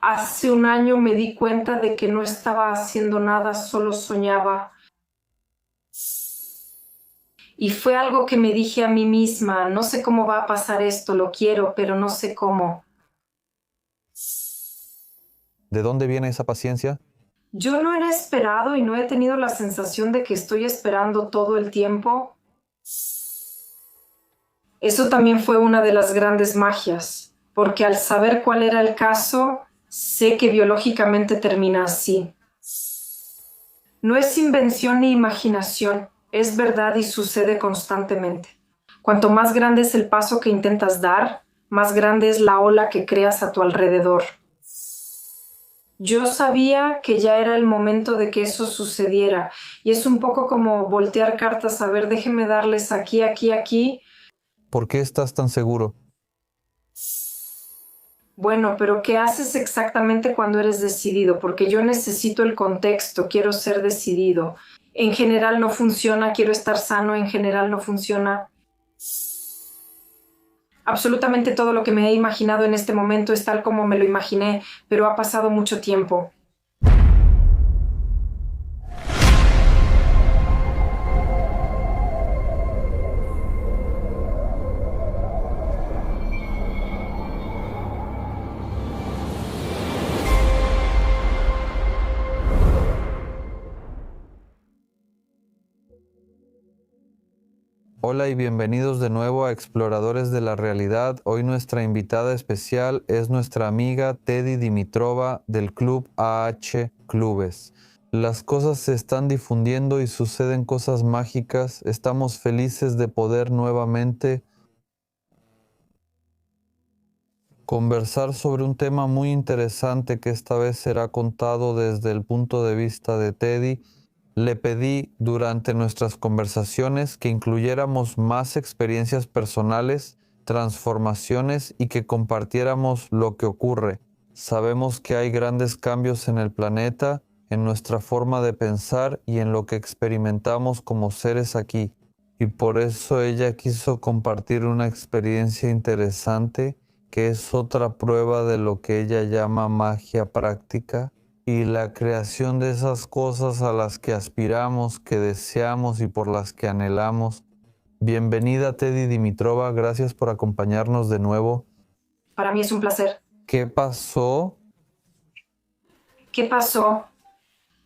Hace un año me di cuenta de que no estaba haciendo nada, solo soñaba. Y fue algo que me dije a mí misma, no sé cómo va a pasar esto, lo quiero, pero no sé cómo. ¿De dónde viene esa paciencia? Yo no era esperado y no he tenido la sensación de que estoy esperando todo el tiempo. Eso también fue una de las grandes magias, porque al saber cuál era el caso, sé que biológicamente termina así. No es invención ni imaginación, es verdad y sucede constantemente. Cuanto más grande es el paso que intentas dar, más grande es la ola que creas a tu alrededor. Yo sabía que ya era el momento de que eso sucediera, y es un poco como voltear cartas, a ver, déjeme darles aquí, aquí, aquí. ¿Por qué estás tan seguro? Bueno, pero ¿qué haces exactamente cuando eres decidido? Porque yo necesito el contexto, quiero ser decidido. En general no funciona, quiero estar sano, en general no funciona. Absolutamente todo lo que me he imaginado en este momento es tal como me lo imaginé, pero ha pasado mucho tiempo. Hola y bienvenidos de nuevo a Exploradores de la Realidad. Hoy nuestra invitada especial es nuestra amiga Teddy Dimitrova del Club AH Clubes. Las cosas se están difundiendo y suceden cosas mágicas. Estamos felices de poder nuevamente conversar sobre un tema muy interesante que esta vez será contado desde el punto de vista de Teddy. Le pedí durante nuestras conversaciones que incluyéramos más experiencias personales, transformaciones y que compartiéramos lo que ocurre. Sabemos que hay grandes cambios en el planeta, en nuestra forma de pensar y en lo que experimentamos como seres aquí. Y por eso ella quiso compartir una experiencia interesante que es otra prueba de lo que ella llama magia práctica y la creación de esas cosas a las que aspiramos, que deseamos y por las que anhelamos. Bienvenida Teddy Dimitrova, gracias por acompañarnos de nuevo. Para mí es un placer. ¿Qué pasó? ¿Qué pasó?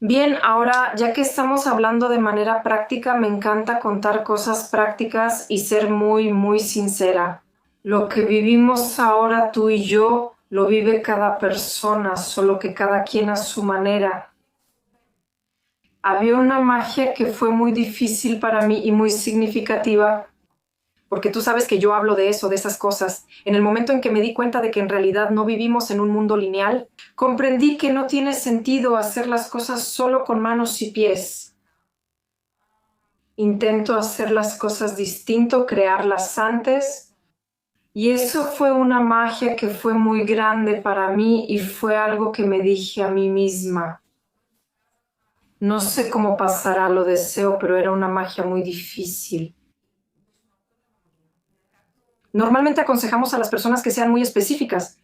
Bien, ahora ya que estamos hablando de manera práctica, me encanta contar cosas prácticas y ser muy, muy sincera. Lo que vivimos ahora tú y yo lo vive cada persona, solo que cada quien a su manera. Había una magia que fue muy difícil para mí y muy significativa, porque tú sabes que yo hablo de eso, de esas cosas. En el momento en que me di cuenta de que en realidad no vivimos en un mundo lineal, comprendí que no tiene sentido hacer las cosas solo con manos y pies. Intento hacer las cosas distinto, crearlas antes. Y eso fue una magia que fue muy grande para mí y fue algo que me dije a mí misma. No sé cómo pasará, lo deseo, pero era una magia muy difícil. Normalmente aconsejamos a las personas que sean muy específicas.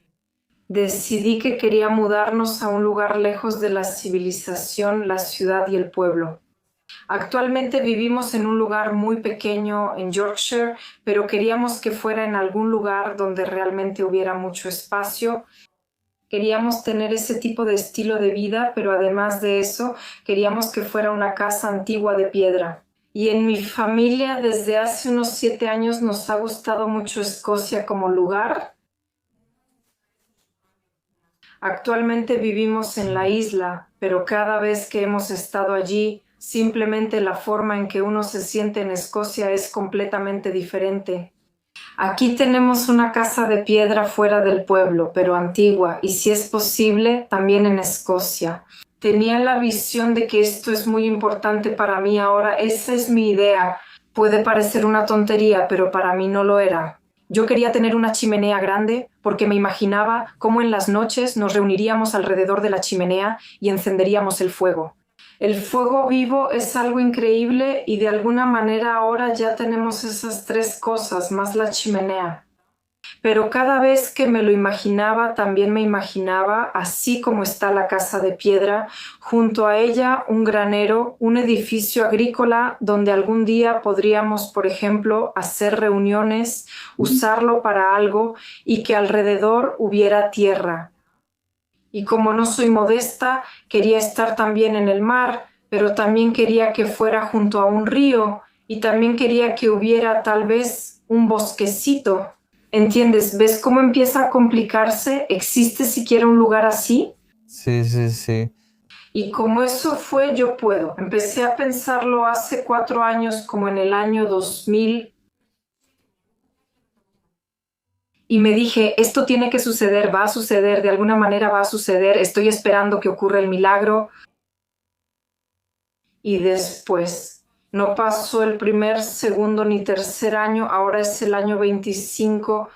Decidí que quería mudarnos a un lugar lejos de la civilización, la ciudad y el pueblo. Actualmente vivimos en un lugar muy pequeño en Yorkshire, pero queríamos que fuera en algún lugar donde realmente hubiera mucho espacio. Queríamos tener ese tipo de estilo de vida, pero además de eso, queríamos que fuera una casa antigua de piedra. Y en mi familia, desde hace unos 7 años, nos ha gustado mucho Escocia como lugar. Actualmente vivimos en la isla, pero cada vez que hemos estado allí, simplemente la forma en que uno se siente en Escocia es completamente diferente. Aquí tenemos una casa de piedra fuera del pueblo, pero antigua, y si es posible, también en Escocia. Tenía la visión de que esto es muy importante para mí ahora. Esa es mi idea. Puede parecer una tontería, pero para mí no lo era. Yo quería tener una chimenea grande porque me imaginaba cómo en las noches nos reuniríamos alrededor de la chimenea y encenderíamos el fuego. El fuego vivo es algo increíble y de alguna manera ahora ya tenemos esas tres cosas más la chimenea. pero cada vez que me lo imaginaba, también me imaginaba, así como está la casa de piedra, junto a ella un granero, un edificio agrícola donde algún día podríamos, por ejemplo, hacer reuniones, usarlo para algo y que alrededor hubiera tierra. Y como no soy modesta, quería estar también en el mar, pero también quería que fuera junto a un río y también quería que hubiera tal vez un bosquecito. ¿Entiendes? ¿Ves cómo empieza a complicarse? ¿Existe siquiera un lugar así? Sí, sí, sí. Y como eso fue, yo puedo. Empecé a pensarlo hace 4 años, como en el año 2000, y me dije, esto tiene que suceder, va a suceder, de alguna manera va a suceder, estoy esperando que ocurra el milagro. Y después, no pasó el primer, segundo ni tercer año, ahora es el año 25.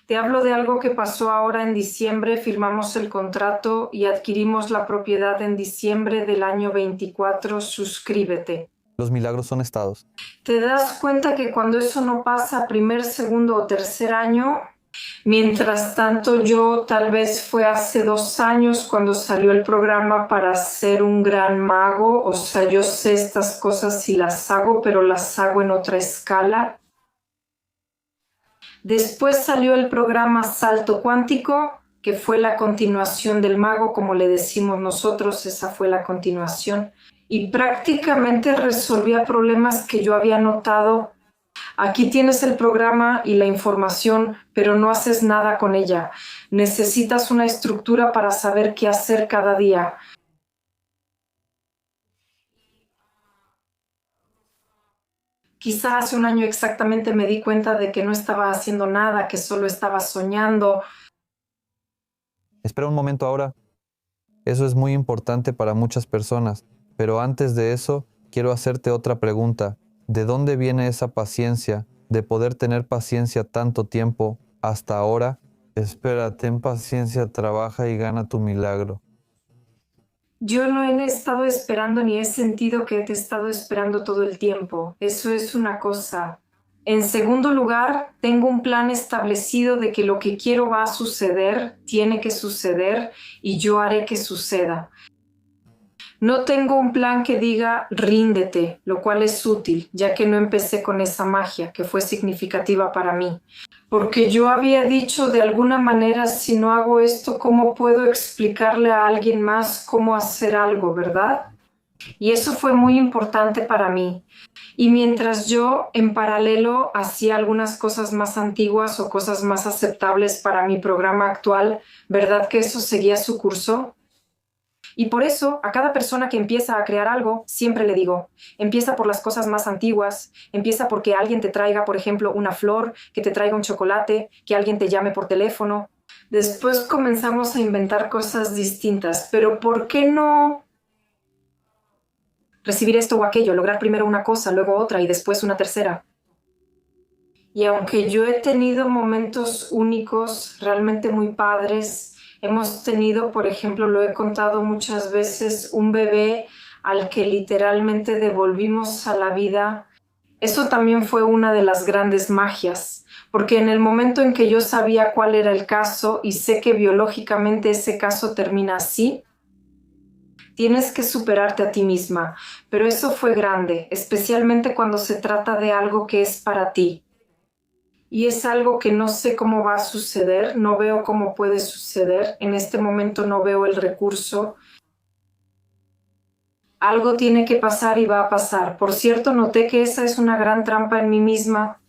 Te hablo de algo que pasó ahora en diciembre, firmamos el contrato y adquirimos la propiedad en diciembre del año 24. Suscríbete. Los milagros son estados. ¿Te das cuenta que cuando eso no pasa primer, segundo o tercer año? Mientras tanto, yo tal vez fue hace 2 años cuando salió el programa para ser un gran mago. O sea, yo sé estas cosas y las hago, pero las hago en otra escala. Después salió el programa Salto Cuántico, que fue la continuación del mago, como le decimos nosotros, esa fue la continuación. Y prácticamente resolvía problemas que yo había notado. Aquí tienes el programa y la información, pero no haces nada con ella. Necesitas una estructura para saber qué hacer cada día. Quizá hace un año exactamente me di cuenta de que no estaba haciendo nada, que solo estaba soñando. Espera un momento ahora. Eso es muy importante para muchas personas, pero antes de eso, quiero hacerte otra pregunta. ¿De dónde viene esa paciencia, de poder tener paciencia tanto tiempo hasta ahora? Espera, ten paciencia, trabaja y gana tu milagro. Yo no he estado esperando ni he sentido que te he estado esperando todo el tiempo. Eso es una cosa. En segundo lugar, tengo un plan establecido de que lo que quiero va a suceder, tiene que suceder y yo haré que suceda. No tengo un plan que diga ríndete, lo cual es útil, ya que no empecé con esa magia que fue significativa para mí. Porque yo había dicho de alguna manera, si no hago esto, ¿cómo puedo explicarle a alguien más cómo hacer algo, verdad? Y eso fue muy importante para mí. Y mientras yo en paralelo hacía algunas cosas más antiguas o cosas más aceptables para mi programa actual, ¿verdad que eso seguía su curso? Y por eso, a cada persona que empieza a crear algo, siempre le digo, empieza por las cosas más antiguas, empieza porque alguien te traiga, por ejemplo, una flor, que te traiga un chocolate, que alguien te llame por teléfono. Después comenzamos a inventar cosas distintas, pero ¿por qué no recibir esto o aquello, lograr primero una cosa, luego otra y después una tercera? Y aunque yo he tenido momentos únicos, realmente muy padres, hemos tenido, por ejemplo, lo he contado muchas veces, un bebé al que literalmente devolvimos a la vida. Eso también fue una de las grandes magias, porque en el momento en que yo sabía cuál era el caso y sé que biológicamente ese caso termina así, tienes que superarte a ti misma, pero eso fue grande, especialmente cuando se trata de algo que es para ti. Y es algo que no sé cómo va a suceder, no veo cómo puede suceder, en este momento no veo el recurso. Algo tiene que pasar y va a pasar. Por cierto, noté que esa es una gran trampa en mí misma.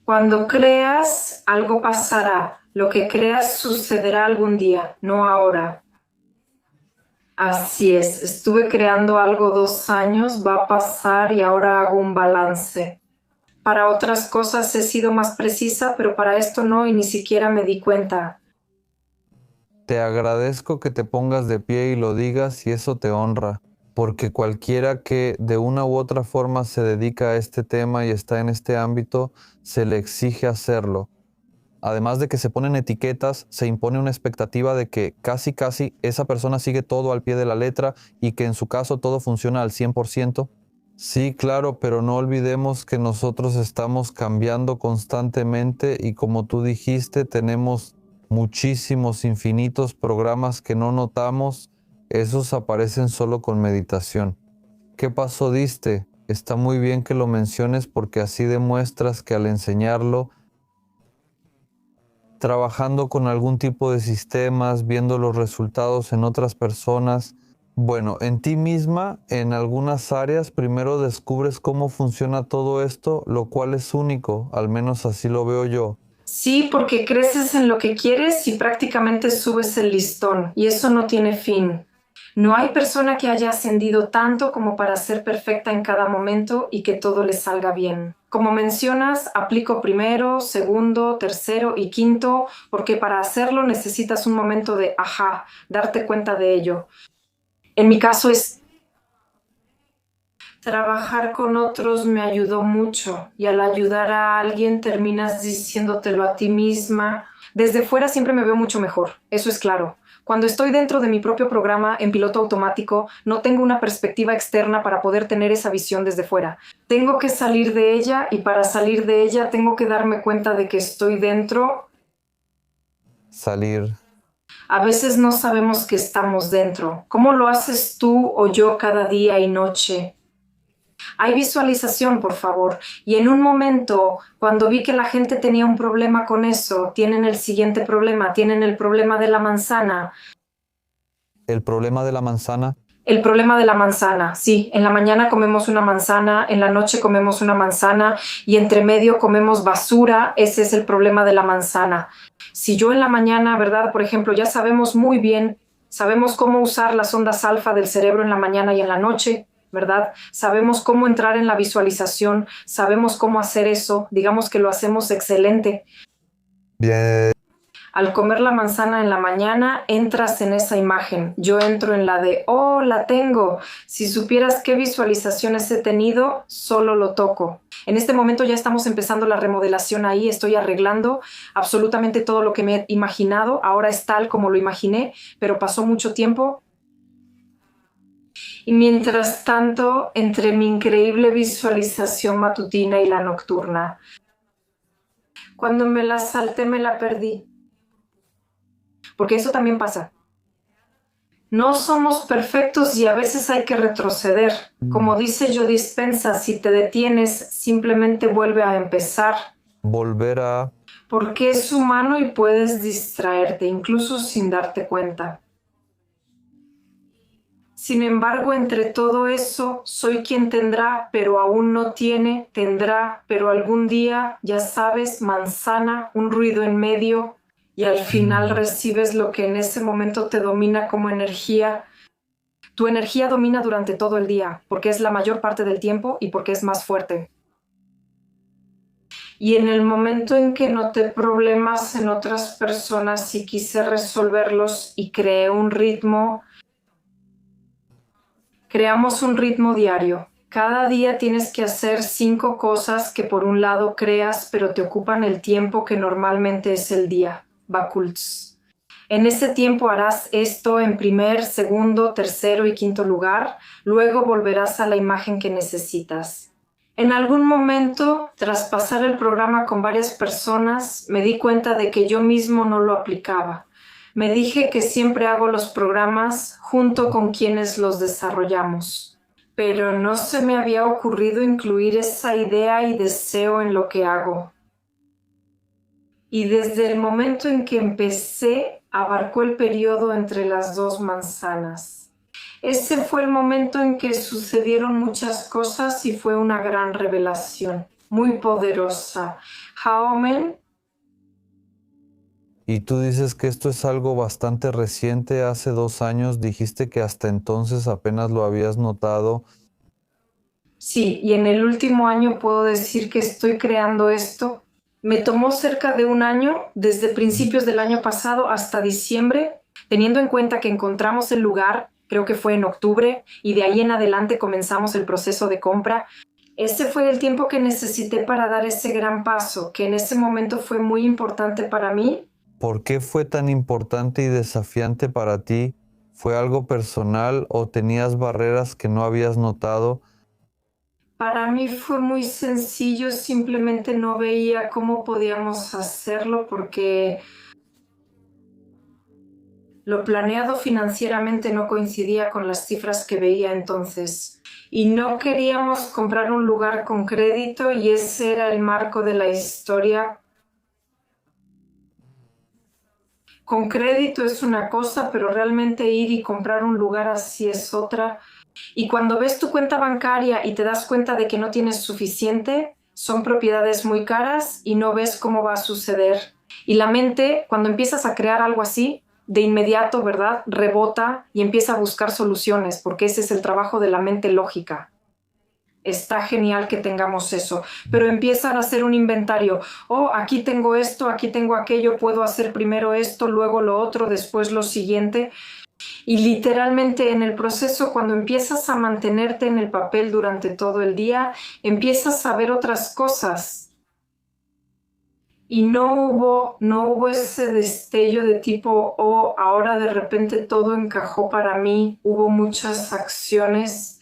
Cuando creas, algo pasará. Lo que creas sucederá algún día, no ahora. Así es, estuve creando algo 2 años, va a pasar y ahora hago un balance. Para otras cosas he sido más precisa, pero para esto no y ni siquiera me di cuenta. Te agradezco que te pongas de pie y lo digas y eso te honra, porque cualquiera que de una u otra forma se dedica a este tema y está en este ámbito, se le exige hacerlo. Además de que se ponen etiquetas, se impone una expectativa de que casi esa persona sigue todo al pie de la letra y que en su caso todo funciona al 100%. Sí, claro, pero no olvidemos que nosotros estamos cambiando constantemente y como tú dijiste, tenemos muchísimos, infinitos programas que no notamos. Esos aparecen solo con meditación. ¿Qué paso diste? Está muy bien que lo menciones porque así demuestras que al enseñarlo, trabajando con algún tipo de sistemas, viendo los resultados en otras personas, bueno, en ti misma, en algunas áreas, primero descubres cómo funciona todo esto, lo cual es único, al menos así lo veo yo. Sí, porque creces en lo que quieres y prácticamente subes el listón, y eso no tiene fin. No hay persona que haya ascendido tanto como para ser perfecta en cada momento y que todo le salga bien. Como mencionas, aplico primero, segundo, tercero y quinto, porque para hacerlo necesitas un momento de ajá, darte cuenta de ello. En mi caso es trabajar con otros me ayudó mucho y al ayudar a alguien terminas diciéndotelo a ti misma. Desde fuera siempre me veo mucho mejor, eso es claro. Cuando estoy dentro de mi propio programa en piloto automático, no tengo una perspectiva externa para poder tener esa visión desde fuera. Tengo que salir de ella y para salir de ella tengo que darme cuenta de que estoy dentro. Salir. A veces no sabemos que estamos dentro. ¿Cómo lo haces tú o yo cada día y noche? Hay visualización, por favor. Y en un momento, cuando vi que la gente tenía un problema con eso, tienen el siguiente problema, tienen el problema de la manzana. El problema de la manzana. El problema de la manzana, sí, en la mañana comemos una manzana, en la noche comemos una manzana y entre medio comemos basura, ese es el problema de la manzana. Si yo en la mañana, ¿verdad? Por ejemplo, ya sabemos muy bien, sabemos cómo usar las ondas alfa del cerebro en la mañana y en la noche, ¿verdad? Sabemos cómo entrar en la visualización, sabemos cómo hacer eso, digamos que lo hacemos excelente. Bien. Al comer la manzana en la mañana, entras en esa imagen. Yo entro en la de, oh, la tengo. Si supieras qué visualizaciones he tenido, solo lo toco. En este momento ya estamos empezando la remodelación ahí, estoy arreglando absolutamente todo lo que me he imaginado. Ahora es tal como lo imaginé, pero pasó mucho tiempo. Y mientras tanto, entre mi increíble visualización matutina y la nocturna, cuando me la salté, me la perdí. Porque eso también pasa. No somos perfectos y a veces hay que retroceder. Como dice Joe Dispenza, si te detienes, simplemente vuelve a empezar. Volver a. Porque es humano y puedes distraerte, incluso sin darte cuenta. Sin embargo, entre todo eso, soy quien tendrá, pero aún no tiene, tendrá, pero algún día, ya sabes, manzana, un ruido en medio, y al final recibes lo que en ese momento te domina como energía. Tu energía domina durante todo el día, porque es la mayor parte del tiempo y porque es más fuerte. Y en el momento en que noté problemas en otras personas y quise resolverlos y creé un ritmo, creamos un ritmo diario. Cada día tienes que hacer 5 cosas que por un lado creas, pero te ocupan el tiempo que normalmente es el día. Bakults. En ese tiempo harás esto en primer, segundo, tercero y quinto lugar. Luego volverás a la imagen que necesitas. En algún momento, tras pasar el programa con varias personas, me di cuenta de que yo mismo no lo aplicaba. Me dije que siempre hago los programas junto con quienes los desarrollamos. Pero no se me había ocurrido incluir esa idea y deseo en lo que hago. Y desde el momento en que empecé, abarcó el periodo entre las 2 manzanas. Ese fue el momento en que sucedieron muchas cosas y fue una gran revelación, muy poderosa. Haomen. Y tú dices que esto es algo bastante reciente, hace 2 años, dijiste que hasta entonces apenas lo habías notado. Sí, y en el último año puedo decir que estoy creando esto. Me tomó cerca de un año, desde principios del año pasado hasta diciembre, teniendo en cuenta que encontramos el lugar, creo que fue en octubre, y de ahí en adelante comenzamos el proceso de compra. Ese fue el tiempo que necesité para dar ese gran paso, que en ese momento fue muy importante para mí. ¿Por qué fue tan importante y desafiante para ti? ¿Fue algo personal o tenías barreras que no habías notado? Para mí fue muy sencillo, simplemente no veía cómo podíamos hacerlo porque lo planeado financieramente no coincidía con las cifras que veía entonces. Y no queríamos comprar un lugar con crédito y ese era el marco de la historia. Con crédito es una cosa, pero realmente ir y comprar un lugar así es otra. Y cuando ves tu cuenta bancaria y te das cuenta de que no tienes suficiente, son propiedades muy caras y no ves cómo va a suceder. Y la mente, cuando empiezas a crear algo así, de inmediato, ¿verdad? Rebota y empieza a buscar soluciones, porque ese es el trabajo de la mente lógica. Está genial que tengamos eso, pero empiezan a hacer un inventario. Oh, aquí tengo esto, aquí tengo aquello, puedo hacer primero esto, luego lo otro, después lo siguiente. Y literalmente en el proceso, cuando empiezas a mantenerte en el papel durante todo el día, empiezas a ver otras cosas. Y no hubo ese destello de tipo, oh, ahora de repente todo encajó para mí. Hubo muchas acciones.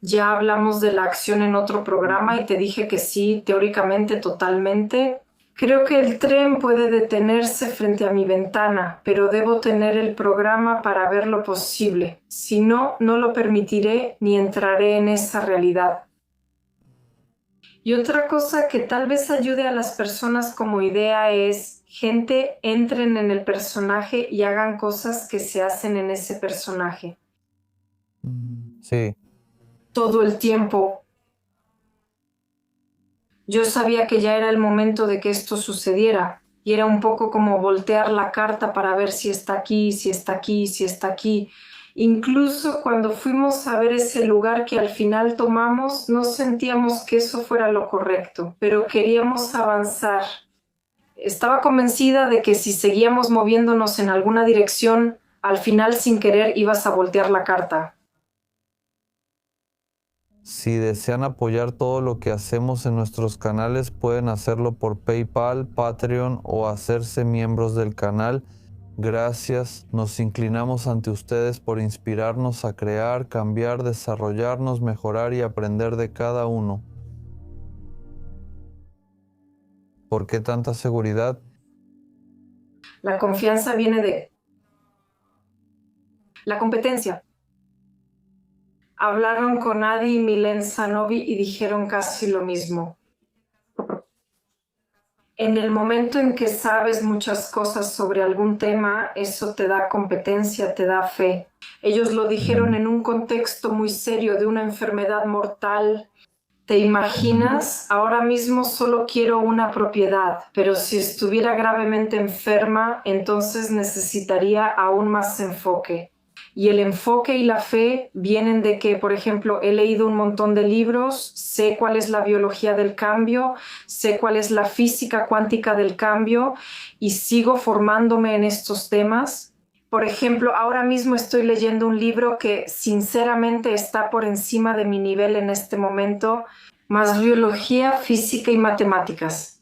Ya hablamos de la acción en otro programa y te dije que sí, teóricamente, totalmente. Creo que el tren puede detenerse frente a mi ventana, pero debo tener el programa para ver lo posible. Si no, no lo permitiré ni entraré en esa realidad. Y otra cosa que tal vez ayude a las personas como idea es, gente, entren en el personaje y hagan cosas que se hacen en ese personaje. Sí, Todo el tiempo. Yo sabía que ya era el momento de que esto sucediera y era un poco como voltear la carta para ver si está aquí, si está aquí, si está aquí. Incluso cuando fuimos a ver ese lugar que al final tomamos, no sentíamos que eso fuera lo correcto, pero queríamos avanzar. Estaba convencida de que si seguíamos moviéndonos en alguna dirección, al final sin querer ibas a voltear la carta. si desean apoyar todo lo que hacemos en nuestros canales, pueden hacerlo por PayPal, Patreon o hacerse miembros del canal. Gracias, nos inclinamos ante ustedes por inspirarnos a crear, cambiar, desarrollarnos, mejorar y aprender de cada uno. ¿Por qué tanta seguridad? La confianza viene de la competencia. Hablaron con Adi y Milen Sanovi y dijeron casi lo mismo. En el momento en que sabes muchas cosas sobre algún tema, eso te da competencia, te da fe. Ellos lo dijeron en un contexto muy serio de una enfermedad mortal. ¿Te imaginas? Ahora mismo solo quiero una propiedad, pero si estuviera gravemente enferma, entonces necesitaría aún más enfoque. Y el enfoque y la fe vienen de que, por ejemplo, he leído un montón de libros, sé cuál es la biología del cambio, sé cuál es la física cuántica del cambio y sigo formándome en estos temas. Por ejemplo, ahora mismo estoy leyendo un libro que sinceramente está por encima de mi nivel en este momento, más biología, física y matemáticas.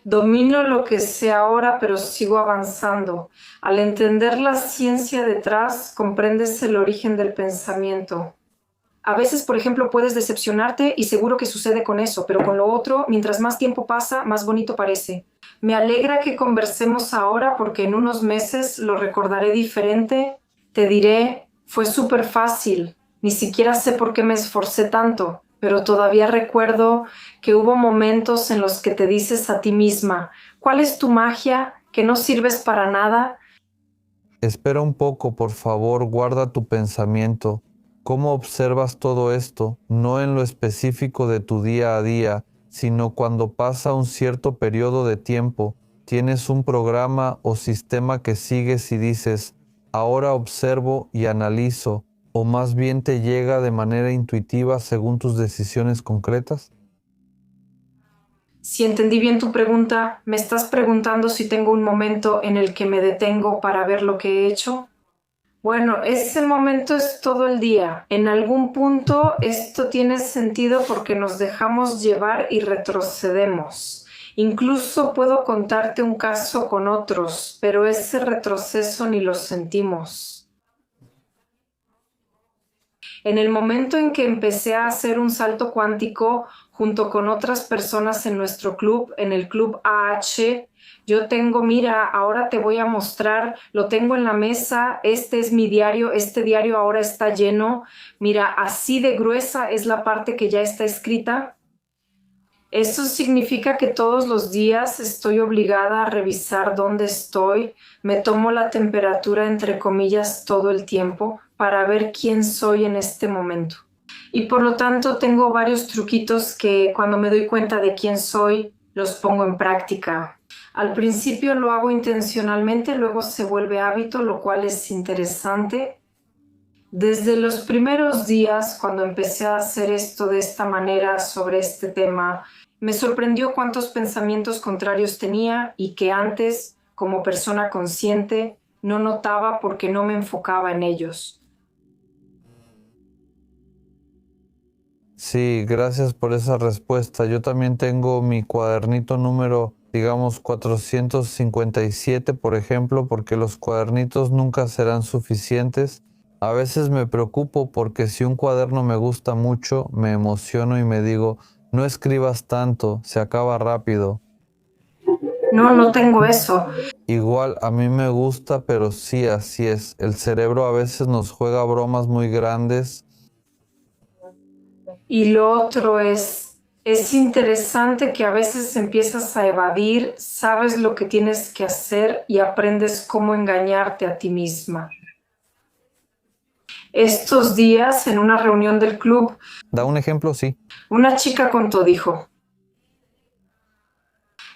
Domino lo que sé ahora, pero sigo avanzando. Al entender la ciencia detrás, comprendes el origen del pensamiento. A veces, por ejemplo, puedes decepcionarte y seguro que sucede con eso, pero con lo otro, mientras más tiempo pasa, más bonito parece. Me alegra que conversemos ahora porque en unos meses lo recordaré diferente. Te diré, fue súper fácil. Ni siquiera sé por qué me esforcé tanto, pero todavía recuerdo que hubo momentos en los que te dices a ti misma, ¿cuál es tu magia? ¿Que no sirves para nada? Espera un poco, por favor, guarda tu pensamiento. ¿Cómo observas todo esto? No en lo específico de tu día a día, sino cuando pasa un cierto periodo de tiempo. Tienes un programa o sistema que sigues y dices, ahora observo y analizo, o más bien te llega de manera intuitiva según tus decisiones concretas. Si entendí bien tu pregunta, ¿me estás preguntando si tengo un momento en el que me detengo para ver lo que he hecho? Bueno, ese momento es todo el día. En algún punto esto tiene sentido porque nos dejamos llevar y retrocedemos. Incluso puedo contarte un caso con otros, pero ese retroceso ni lo sentimos. En el momento en que empecé a hacer un salto cuántico junto con otras personas en nuestro club, en el club AH, yo tengo, mira, ahora te voy a mostrar, lo tengo en la mesa, este es mi diario, este diario ahora está lleno, mira, así de gruesa es la parte que ya está escrita. Eso significa que todos los días estoy obligada a revisar dónde estoy, me tomo la temperatura entre comillas todo el tiempo para ver quién soy en este momento. Y por lo tanto tengo varios truquitos que cuando me doy cuenta de quién soy, los pongo en práctica. Al principio lo hago intencionalmente, luego se vuelve hábito, lo cual es interesante. Desde los primeros días, cuando empecé a hacer esto de esta manera sobre este tema, me sorprendió cuántos pensamientos contrarios tenía y que antes, como persona consciente, no notaba porque no me enfocaba en ellos. Sí, gracias por esa respuesta. Yo también tengo mi cuadernito número, digamos, 457, por ejemplo, porque los cuadernitos nunca serán suficientes. A veces me preocupo porque si un cuaderno me gusta mucho, me emociono y me digo, no escribas tanto, se acaba rápido. No, no tengo eso. Igual a mí me gusta, pero sí, así es. El cerebro a veces nos juega bromas muy grandes. Y lo otro es interesante que a veces empiezas a evadir, sabes lo que tienes que hacer y aprendes cómo engañarte a ti misma. Estos días, en una reunión del club, Da un ejemplo, sí. una chica contó, dijo,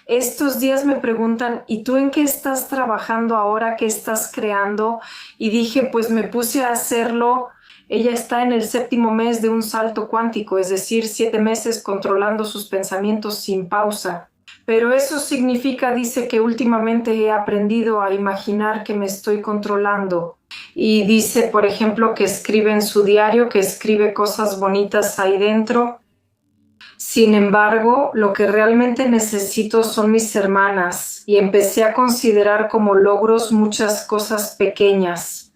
estos días me preguntan, ¿y tú en qué estás trabajando ahora? ¿Qué estás creando? Y dije, pues me puse a hacerlo. Ella está en el 7º mes de un salto cuántico, es decir, 7 meses controlando sus pensamientos sin pausa. Pero eso significa, dice, que últimamente he aprendido a imaginar que me estoy controlando. Y dice, por ejemplo, que escribe en su diario, que escribe cosas bonitas ahí dentro. Sin embargo, lo que realmente necesito son mis hermanas y empecé a considerar como logros muchas cosas pequeñas.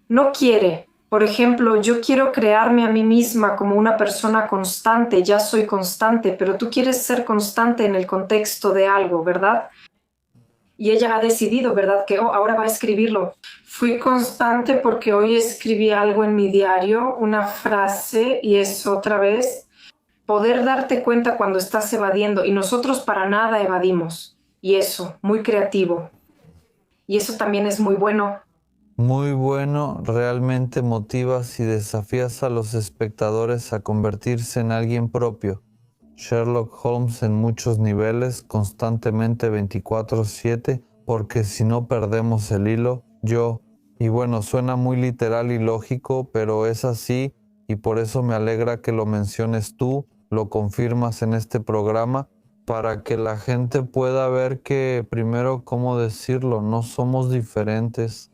No quiere. Por ejemplo, yo quiero crearme a mí misma como una persona constante, ya soy constante, pero tú quieres ser constante en el contexto de algo, ¿verdad? Y ella ha decidido, ¿verdad? Que ahora va a escribirlo. Fui constante porque hoy escribí algo en mi diario, una frase, y es otra vez poder darte cuenta cuando estás evadiendo, y nosotros para nada evadimos. Y eso, muy creativo. Y eso también es muy bueno. Muy bueno, realmente motivas y desafías a los espectadores a convertirse en alguien propio. Sherlock Holmes en muchos niveles, constantemente 24/7, porque si no perdemos el hilo, y bueno, suena muy literal y lógico, pero es así y por eso me alegra que lo menciones tú, lo confirmas en este programa, para que la gente pueda ver que primero, ¿cómo decirlo? No somos diferentes.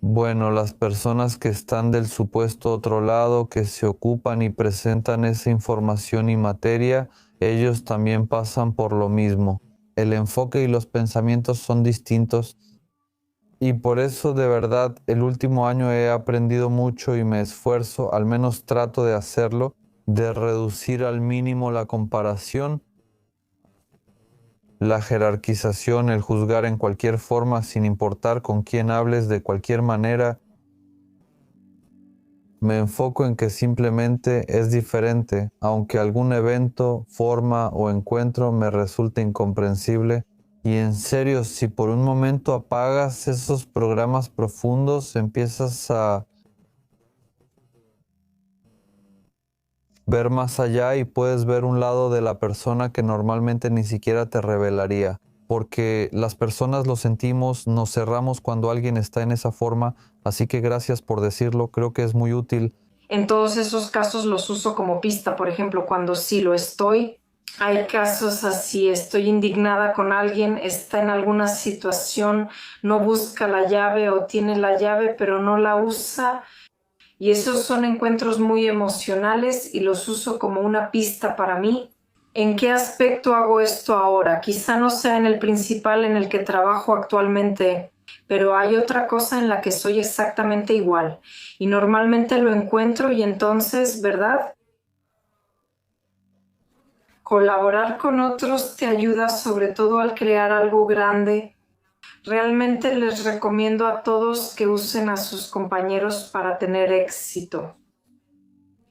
Bueno, las personas que están del supuesto otro lado, que se ocupan y presentan esa información y materia, ellos también pasan por lo mismo. El enfoque y los pensamientos son distintos y por eso de verdad el último año he aprendido mucho y me esfuerzo, al menos trato de hacerlo, de reducir al mínimo la comparación, la jerarquización, el juzgar en cualquier forma sin importar con quién hables de cualquier manera. Me enfoco en que simplemente es diferente, aunque algún evento, forma o encuentro me resulte incomprensible. Y en serio, si por un momento apagas esos programas profundos, empiezas a ver más allá y puedes ver un lado de la persona que normalmente ni siquiera te revelaría. Porque las personas lo sentimos, nos cerramos cuando alguien está en esa forma, así que gracias por decirlo, creo que es muy útil. En todos esos casos los uso como pista, por ejemplo, cuando sí lo estoy. Hay casos así, estoy indignada con alguien, está en alguna situación, no busca la llave o tiene la llave pero no la usa. Y esos son encuentros muy emocionales y los uso como una pista para mí. ¿En qué aspecto hago esto ahora? Quizá no sea en el principal en el que trabajo actualmente, pero hay otra cosa en la que soy exactamente igual, y normalmente lo encuentro y entonces, ¿verdad? Colaborar con otros te ayuda sobre todo al crear algo grande. Realmente les recomiendo a todos que usen a sus compañeros para tener éxito.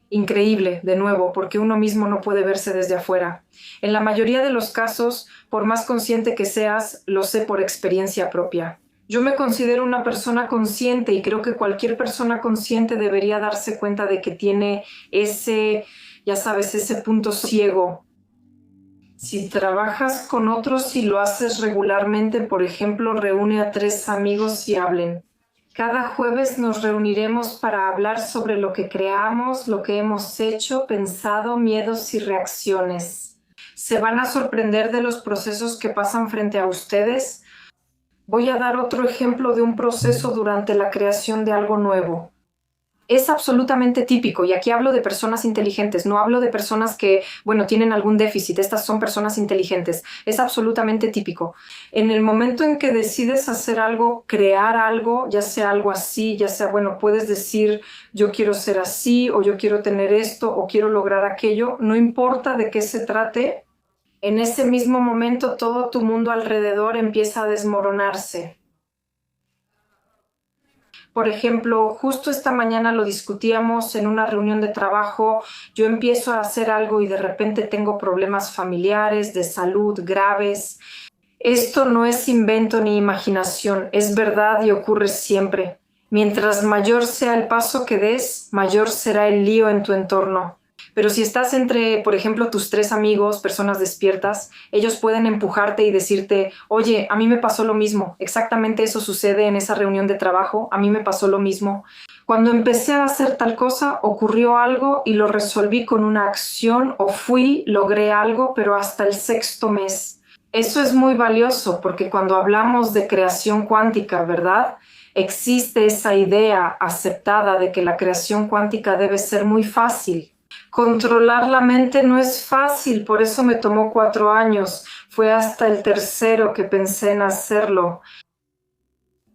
Increíble, de nuevo, porque uno mismo no puede verse desde afuera. En la mayoría de los casos, por más consciente que seas, lo sé por experiencia propia. Yo me considero una persona consciente y creo que cualquier persona consciente debería darse cuenta de que tiene ese, ya sabes, ese punto ciego. Si trabajas con otros y lo haces regularmente, por ejemplo, reúne a 3 amigos y hablen. Cada jueves nos reuniremos para hablar sobre lo que creamos, lo que hemos hecho, pensado, miedos y reacciones. Se van a sorprender de los procesos que pasan frente a ustedes. Voy a dar otro ejemplo de un proceso durante la creación de algo nuevo. Es absolutamente típico, y aquí hablo de personas inteligentes, no hablo de personas que, bueno, tienen algún déficit, estas son personas inteligentes, es absolutamente típico. En el momento en que decides hacer algo, crear algo, ya sea algo así, ya sea, bueno, puedes decir yo quiero ser así, o yo quiero tener esto, o quiero lograr aquello, no importa de qué se trate, en ese mismo momento todo tu mundo alrededor empieza a desmoronarse. Por ejemplo, justo esta mañana lo discutíamos en una reunión de trabajo, yo empiezo a hacer algo y de repente tengo problemas familiares, de salud graves. Esto no es invento ni imaginación, es verdad y ocurre siempre. Mientras mayor sea el paso que des, mayor será el lío en tu entorno. Pero si estás entre, por ejemplo, tus 3 amigos, personas despiertas, ellos pueden empujarte y decirte, oye, a mí me pasó lo mismo, exactamente eso sucede en esa reunión de trabajo, a mí me pasó lo mismo. Cuando empecé a hacer tal cosa, ocurrió algo y lo resolví con una acción o logré algo, pero hasta el 6.º mes. Eso es muy valioso porque cuando hablamos de creación cuántica, ¿verdad? Existe esa idea aceptada de que la creación cuántica debe ser muy fácil. Controlar la mente no es fácil, por eso me tomó 4 años. Fue hasta el tercero que pensé en hacerlo.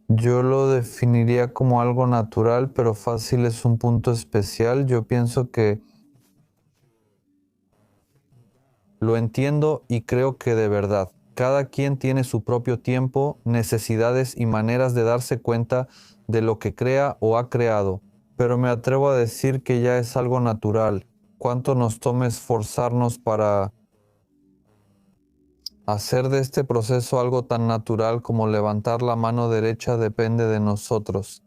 Yo lo definiría como algo natural, pero fácil es un punto especial. Yo pienso que lo entiendo y creo que de verdad. Cada quien tiene su propio tiempo, necesidades y maneras de darse cuenta de lo que crea o ha creado. Pero me atrevo a decir que ya es algo natural. Cuánto nos tome esforzarnos para hacer de este proceso algo tan natural como levantar la mano derecha depende de nosotros.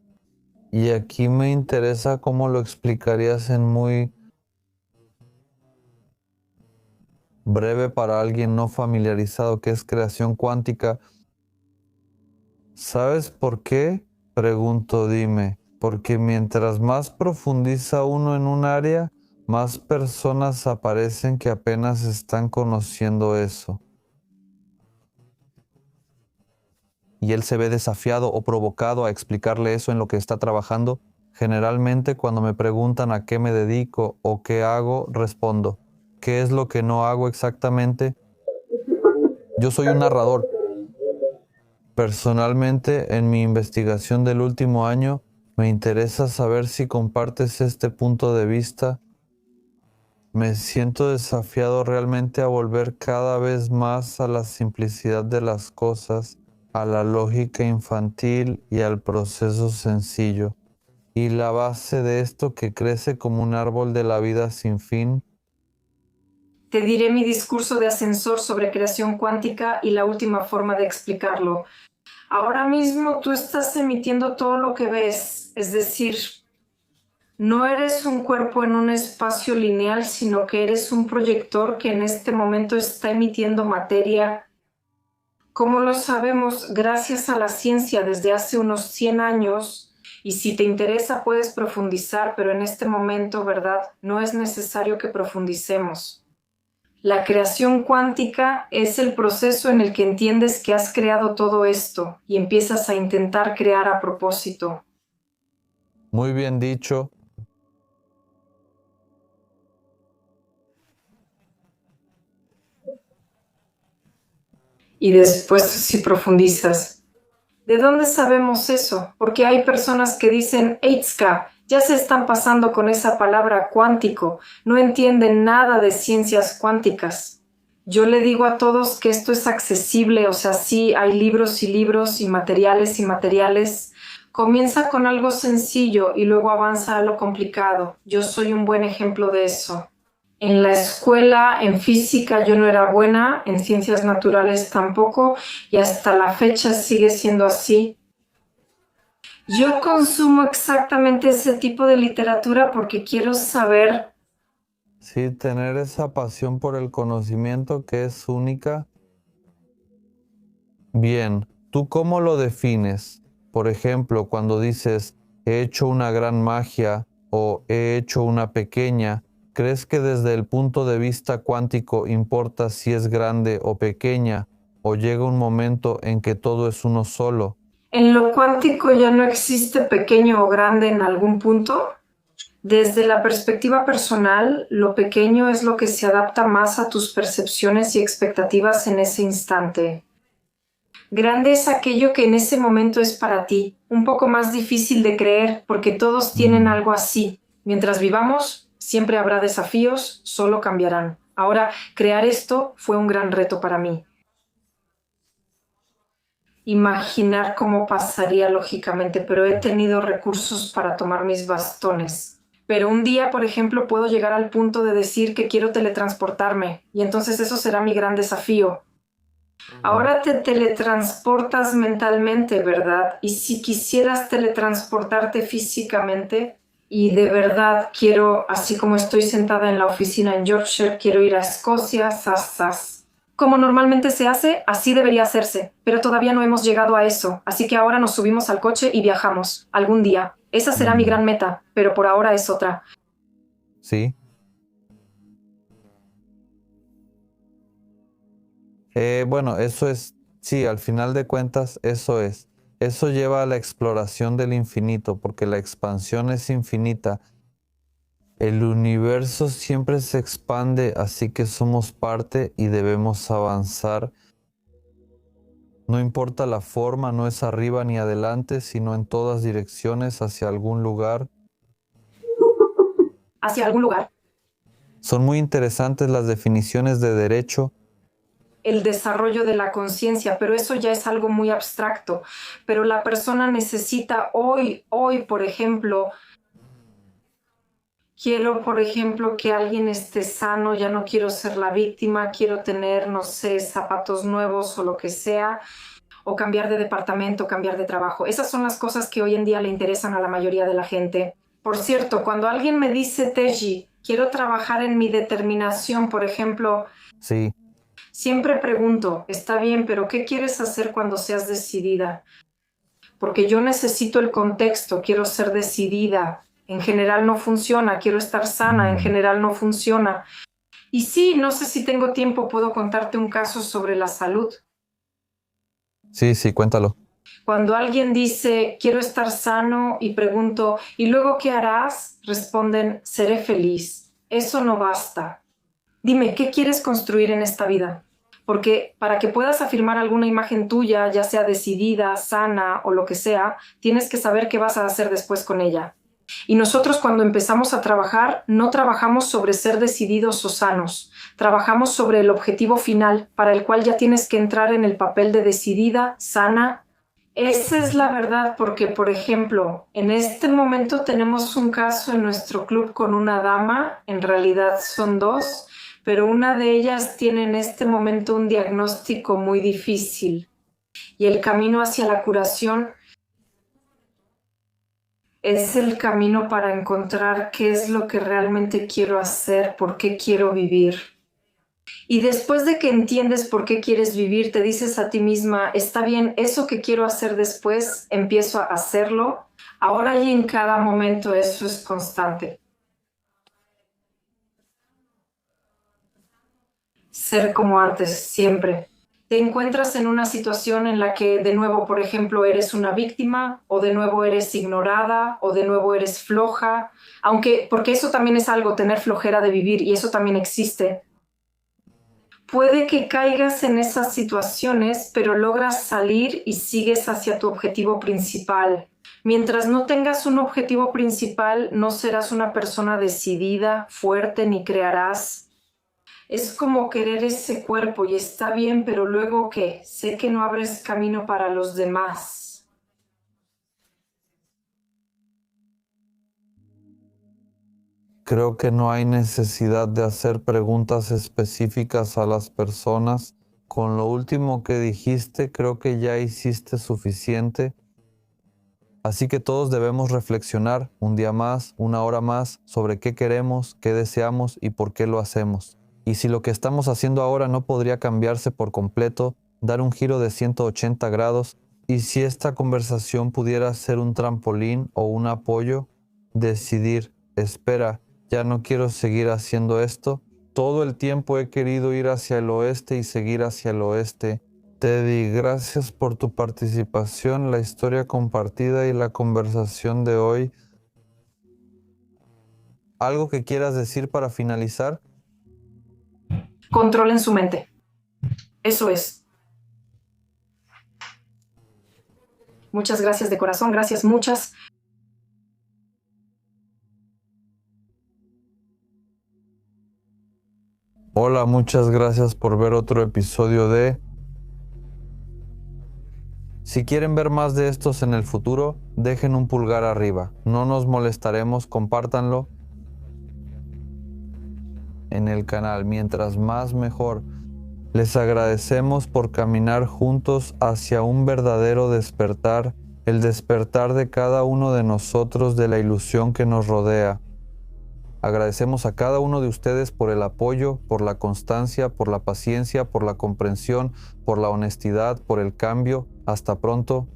Y aquí me interesa cómo lo explicarías en muy breve para alguien no familiarizado qué es creación cuántica. ¿Sabes por qué? Pregunto, dime. Porque mientras más profundiza uno en un área, más personas aparecen que apenas están conociendo eso. Y él se ve desafiado o provocado a explicarle eso en lo que está trabajando. Generalmente cuando me preguntan a qué me dedico o qué hago, respondo, ¿qué es lo que no hago exactamente? Yo soy un narrador. Personalmente, en mi investigación del último año, me interesa saber si compartes este punto de vista. Me siento desafiado realmente a volver cada vez más a la simplicidad de las cosas, a la lógica infantil y al proceso sencillo. Y la base de esto que crece como un árbol de la vida sin fin. Te diré mi discurso de ascensor sobre creación cuántica y la última forma de explicarlo. Ahora mismo tú estás emitiendo todo lo que ves, es decir, no eres un cuerpo en un espacio lineal, sino que eres un proyector que en este momento está emitiendo materia. ¿Cómo lo sabemos? Gracias a la ciencia desde hace unos 100 años. Y si te interesa puedes profundizar, pero en este momento, ¿verdad? No es necesario que profundicemos. La creación cuántica es el proceso en el que entiendes que has creado todo esto y empiezas a intentar crear a propósito. Muy bien dicho. Y después si profundizas. ¿De dónde sabemos eso? Porque hay personas que dicen, Eitzka, ya se están pasando con esa palabra cuántico, no entienden nada de ciencias cuánticas. Yo le digo a todos que esto es accesible, o sea, sí, hay libros y libros y materiales y materiales. Comienza con algo sencillo y luego avanza a lo complicado. Yo soy un buen ejemplo de eso. En la escuela, en física, yo no era buena, en ciencias naturales tampoco, y hasta la fecha sigue siendo así. Yo consumo exactamente ese tipo de literatura porque quiero saber. Sí, tener esa pasión por el conocimiento que es única. Bien, ¿tú cómo lo defines? Por ejemplo, cuando dices he hecho una gran magia o he hecho una pequeña, ¿crees que desde el punto de vista cuántico importa si es grande o pequeña o llega un momento en que todo es uno solo? En lo cuántico ya no existe pequeño o grande en algún punto. Desde la perspectiva personal, lo pequeño es lo que se adapta más a tus percepciones y expectativas en ese instante. Grande es aquello que en ese momento es para ti, un poco más difícil de creer porque todos tienen algo así. Mientras vivamos, siempre habrá desafíos, solo cambiarán. Ahora, crear esto fue un gran reto para mí. Imaginar cómo pasaría lógicamente, pero he tenido recursos para tomar mis bastones. Pero un día, por ejemplo, puedo llegar al punto de decir que quiero teletransportarme, y entonces eso será mi gran desafío. Ahora te teletransportas mentalmente, ¿verdad? Y si quisieras teletransportarte físicamente, y de verdad quiero, así como estoy sentada en la oficina en Yorkshire, quiero ir a Escocia, zas. Como normalmente se hace, así debería hacerse, pero todavía no hemos llegado a eso, así que ahora nos subimos al coche y viajamos, algún día. Esa será mi gran meta, pero por ahora es otra. Sí. Bueno, eso es, sí, al final de cuentas, eso es. Eso lleva a la exploración del infinito, porque la expansión es infinita. El universo siempre se expande, así que somos parte y debemos avanzar. No importa la forma, no es arriba ni adelante, sino en todas direcciones hacia algún lugar. ¿Hacia algún lugar? Son muy interesantes las definiciones de derecho. El desarrollo de la conciencia, pero eso ya es algo muy abstracto. Pero la persona necesita hoy, por ejemplo, quiero, por ejemplo, que alguien esté sano, ya no quiero ser la víctima, quiero tener, no sé, zapatos nuevos o lo que sea, o cambiar de departamento, cambiar de trabajo. Esas son las cosas que hoy en día le interesan a la mayoría de la gente. Por cierto, cuando alguien me dice, Teji, quiero trabajar en mi determinación, por ejemplo, Sí, siempre pregunto, está bien, pero ¿qué quieres hacer cuando seas decidida? Porque yo necesito el contexto, quiero ser decidida. En general no funciona, quiero estar sana, en general no funciona. Y sí, no sé si tengo tiempo, puedo contarte un caso sobre la salud. sí, cuéntalo. Cuando alguien dice, quiero estar sano y pregunto, ¿y luego qué harás? Responden, seré feliz. Eso no basta. Dime, ¿qué quieres construir en esta vida? Porque para que puedas afirmar alguna imagen tuya, ya sea decidida, sana o lo que sea, tienes que saber qué vas a hacer después con ella. Y nosotros cuando empezamos a trabajar, no trabajamos sobre ser decididos o sanos, trabajamos sobre el objetivo final, para el cual ya tienes que entrar en el papel de decidida, sana. Esa es la verdad, porque, por ejemplo, en este momento tenemos un caso en nuestro club con una dama, en realidad son dos, pero una de ellas tiene en este momento un diagnóstico muy difícil y el camino hacia la curación es el camino para encontrar qué es lo que realmente quiero hacer, por qué quiero vivir. Y después de que entiendes por qué quieres vivir, te dices a ti misma, está bien, eso que quiero hacer después, empiezo a hacerlo. Ahora y en cada momento eso es constante. Ser como antes, siempre. Te encuentras en una situación en la que de nuevo, por ejemplo, eres una víctima, o de nuevo eres ignorada, o de nuevo eres floja, porque eso también es algo, tener flojera de vivir, y eso también existe. Puede que caigas en esas situaciones, pero logras salir y sigues hacia tu objetivo principal. Mientras no tengas un objetivo principal, no serás una persona decidida, fuerte, ni crearás. Es como querer ese cuerpo y está bien, pero luego ¿qué? Sé que no abres camino para los demás. Creo que no hay necesidad de hacer preguntas específicas a las personas. Con lo último que dijiste, creo que ya hiciste suficiente. Así que todos debemos reflexionar un día más, una hora más, sobre qué queremos, qué deseamos y por qué lo hacemos. Y si lo que estamos haciendo ahora no podría cambiarse por completo, dar un giro de 180 grados, y si esta conversación pudiera ser un trampolín o un apoyo, decidir, espera, ya no quiero seguir haciendo esto. Todo el tiempo he querido ir hacia el oeste y seguir hacia el oeste. Teddy, gracias por tu participación, la historia compartida y la conversación de hoy. ¿Algo que quieras decir para finalizar? Controlen su mente. Eso es. Muchas gracias de corazón, gracias muchas. Hola, muchas gracias por ver otro episodio de... Si quieren ver más de estos en el futuro, dejen un pulgar arriba. No nos molestaremos, compártanlo en el canal. Mientras más mejor. Les agradecemos por caminar juntos hacia un verdadero despertar, el despertar de cada uno de nosotros de la ilusión que nos rodea. Agradecemos a cada uno de ustedes por el apoyo, por la constancia, por la paciencia, por la comprensión, por la honestidad, por el cambio. Hasta pronto.